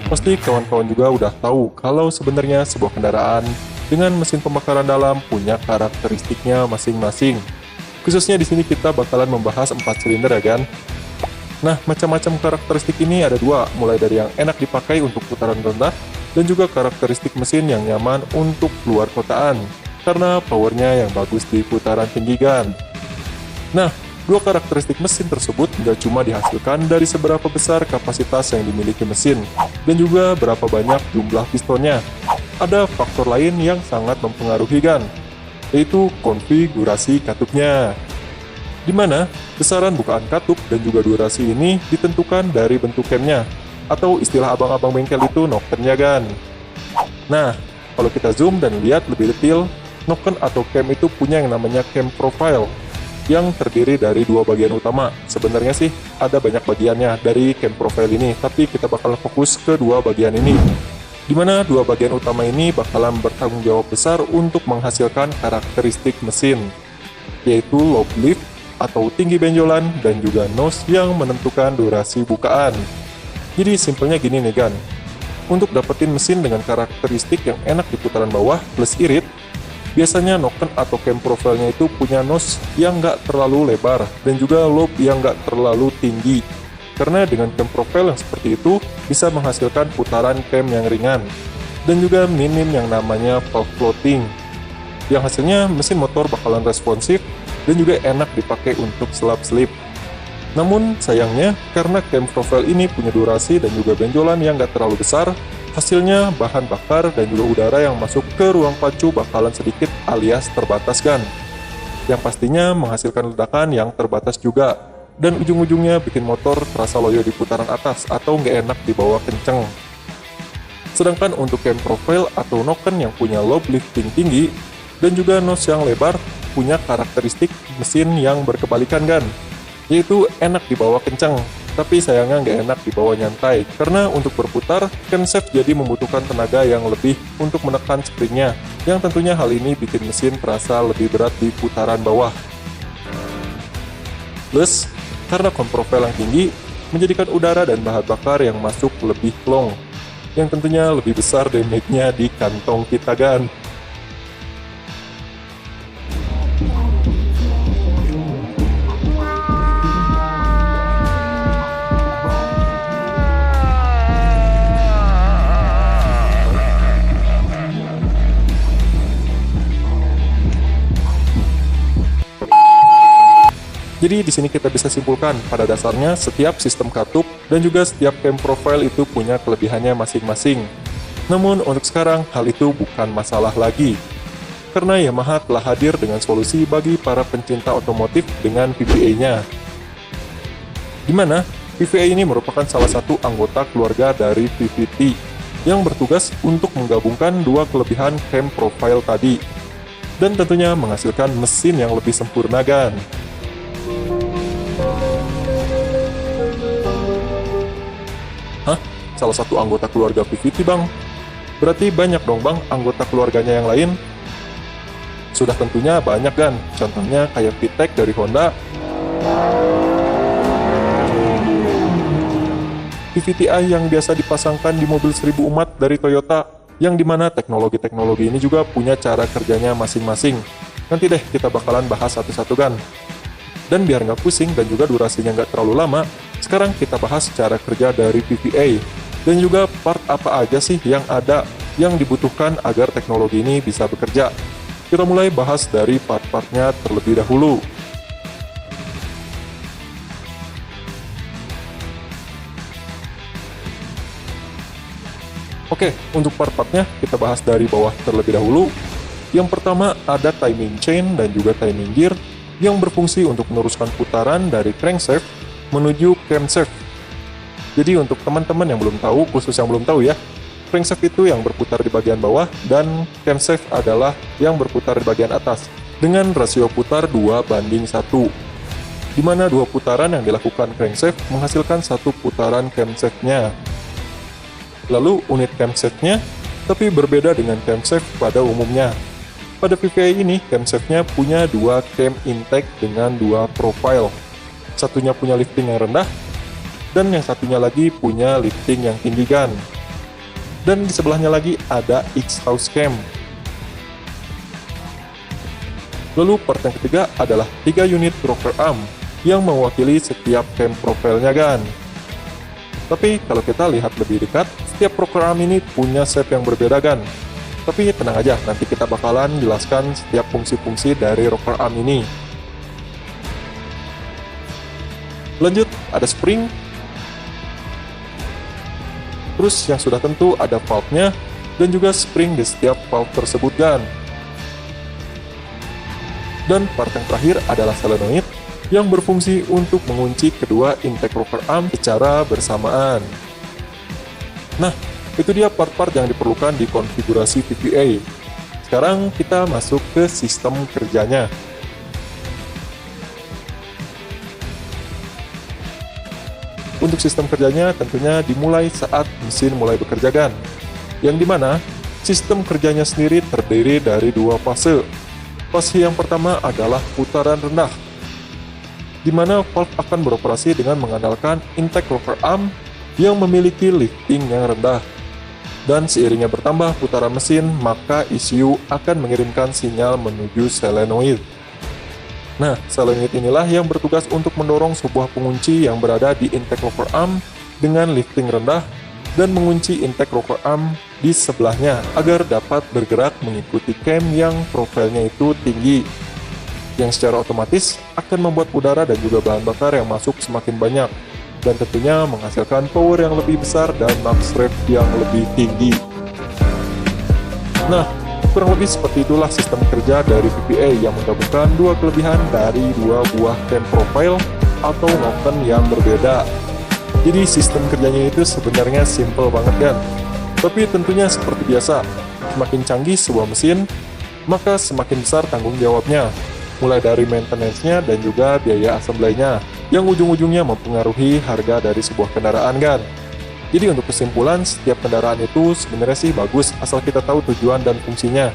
Pasti kawan-kawan juga udah tahu kalau sebenarnya sebuah kendaraan dengan mesin pembakaran dalam punya karakteristiknya masing-masing. Khususnya di sini kita bakalan membahas 4 silinder ya kan. Nah, macam-macam karakteristik ini ada dua, mulai dari yang enak dipakai untuk putaran rendah dan juga karakteristik mesin yang nyaman untuk luar kotaan karena powernya yang bagus di putaran tinggi kan. Nah, dua karakteristik mesin tersebut nggak cuma dihasilkan dari seberapa besar kapasitas yang dimiliki mesin dan juga berapa banyak jumlah pistonnya. Ada faktor lain yang sangat mempengaruhi kan, yaitu konfigurasi katupnya. Di mana besaran bukaan katup dan juga durasi ini ditentukan dari bentuk camnya, atau istilah abang-abang bengkel itu nokennya kan. Nah, kalau kita zoom dan lihat lebih detail, noken atau cam itu punya yang namanya cam profile, yang terdiri dari dua bagian utama. Sebenarnya sih ada banyak bagiannya dari cam profile ini, tapi kita bakal fokus ke dua bagian ini. Di mana dua bagian utama ini bakalan bertanggung jawab besar untuk menghasilkan karakteristik mesin, yaitu lobe lift atau tinggi benjolan dan juga nose yang menentukan durasi bukaan. Jadi simpelnya gini nih kan, untuk dapetin mesin dengan karakteristik yang enak di putaran bawah plus irit, biasanya noken atau cam profile-nya itu punya nose yang nggak terlalu lebar dan juga lobe yang nggak terlalu tinggi. Karena dengan cam profile yang seperti itu bisa menghasilkan putaran cam yang ringan dan juga minim yang namanya valve floating, yang hasilnya mesin motor bakalan responsif dan juga enak dipakai untuk selap-selip. Namun sayangnya karena cam profile ini punya durasi dan juga benjolan yang nggak terlalu besar, hasilnya bahan bakar dan juga udara yang masuk ke ruang pacu bakalan sedikit alias terbatas kan, yang pastinya menghasilkan ledakan yang terbatas juga, dan ujung-ujungnya bikin motor terasa loyo di putaran atas atau nggak enak dibawa kenceng. Sedangkan untuk cam profile atau noken yang punya lobe lifting tinggi dan juga nose yang lebar punya karakteristik mesin yang berkebalikan kan, yaitu enak dibawa kencang, tapi sayangnya nggak enak dibawa nyantai, karena untuk berputar, camshaft jadi membutuhkan tenaga yang lebih untuk menekan springnya, yang tentunya hal ini bikin mesin terasa lebih berat di putaran bawah. Plus, karena cam profile yang tinggi, menjadikan udara dan bahan bakar yang masuk lebih long, yang tentunya lebih besar damage-nya di kantong kita kan. Jadi di sini kita bisa simpulkan pada dasarnya setiap sistem katup dan juga setiap cam profile itu punya kelebihannya masing-masing. Namun untuk sekarang hal itu bukan masalah lagi, karena Yamaha telah hadir dengan solusi bagi para pencinta otomotif dengan VVA-nya. Di mana VVA ini merupakan salah satu anggota keluarga dari VVT yang bertugas untuk menggabungkan dua kelebihan cam profile tadi, dan tentunya menghasilkan mesin yang lebih sempurna kan. Hah? Salah satu anggota keluarga VVT bang? Berarti banyak dong bang anggota keluarganya yang lain? Sudah tentunya banyak kan, contohnya kayak VTEC dari Honda, VVT-i yang biasa dipasangkan di mobil 1000 umat dari Toyota, yang dimana teknologi-teknologi ini juga punya cara kerjanya masing-masing. Nanti deh kita bakalan bahas satu-satu kan. Dan biar nggak pusing dan juga durasinya nggak terlalu lama, sekarang kita bahas cara kerja dari VVA dan juga part apa aja sih yang ada yang dibutuhkan agar teknologi ini bisa bekerja. Kita mulai bahas dari part-partnya terlebih dahulu. Oke, untuk part-partnya kita bahas dari bawah terlebih dahulu. Yang pertama ada timing chain dan juga timing gear yang berfungsi untuk meneruskan putaran dari crankshaft menuju camshaft. Jadi untuk teman-teman yang belum tahu, khusus yang belum tahu ya, crankshaft itu yang berputar di bagian bawah dan camshaft adalah yang berputar di bagian atas dengan rasio putar 2:1, di mana dua putaran yang dilakukan crankshaft menghasilkan satu putaran camshaftnya. Lalu unit camshaftnya tapi berbeda dengan camshaft pada umumnya. Pada VVA ini, camshaftnya punya dua cam intake dengan dua profile. Satunya punya lifting yang rendah, dan yang satunya lagi punya lifting yang tinggi kan. Dan di sebelahnya lagi ada X-House Cam. Lalu part yang ketiga adalah 3 unit rocker arm yang mewakili setiap cam profilnya kan. Tapi kalau kita lihat lebih dekat, setiap rocker arm ini punya shape yang berbeda kan. Tapi tenang aja, nanti kita bakalan jelaskan setiap fungsi-fungsi dari rocker arm ini. Lanjut, ada spring. Terus yang sudah tentu ada valve-nya dan juga spring di setiap valve tersebut kan. Dan part yang terakhir adalah solenoid yang berfungsi untuk mengunci kedua intake rocker arm secara bersamaan. Nah, itu dia part-part yang diperlukan di konfigurasi VVA. Sekarang kita masuk ke sistem kerjanya. Untuk sistem kerjanya tentunya dimulai saat mesin mulai bekerja kan, yang dimana sistem kerjanya sendiri terdiri dari 2 fase. Fase yang pertama adalah putaran rendah, di mana valve akan beroperasi dengan mengandalkan intake rocker arm yang memiliki lifting yang rendah. Dan seiringnya bertambah putaran mesin, maka ECU akan mengirimkan sinyal menuju solenoid. Nah, solenoid inilah yang bertugas untuk mendorong sebuah pengunci yang berada di intake rocker arm dengan lifting rendah dan mengunci intake rocker arm di sebelahnya agar dapat bergerak mengikuti cam yang profilnya itu tinggi, yang secara otomatis akan membuat udara dan juga bahan bakar yang masuk semakin banyak, dan tentunya menghasilkan power yang lebih besar dan max rev yang lebih tinggi. Nah, kurang lebih seperti itulah sistem kerja dari VVA yang menggabungkan 2 kelebihan dari 2 buah cam profile atau Norton yang berbeda. Jadi sistem kerjanya itu sebenarnya simple banget kan. Tapi tentunya seperti biasa, semakin canggih sebuah mesin, maka semakin besar tanggung jawabnya, mulai dari maintenance-nya dan juga biaya assembly-nya, yang ujung-ujungnya mempengaruhi harga dari sebuah kendaraan kan. Jadi untuk kesimpulan, setiap kendaraan itu sebenarnya sih bagus asal kita tahu tujuan dan fungsinya.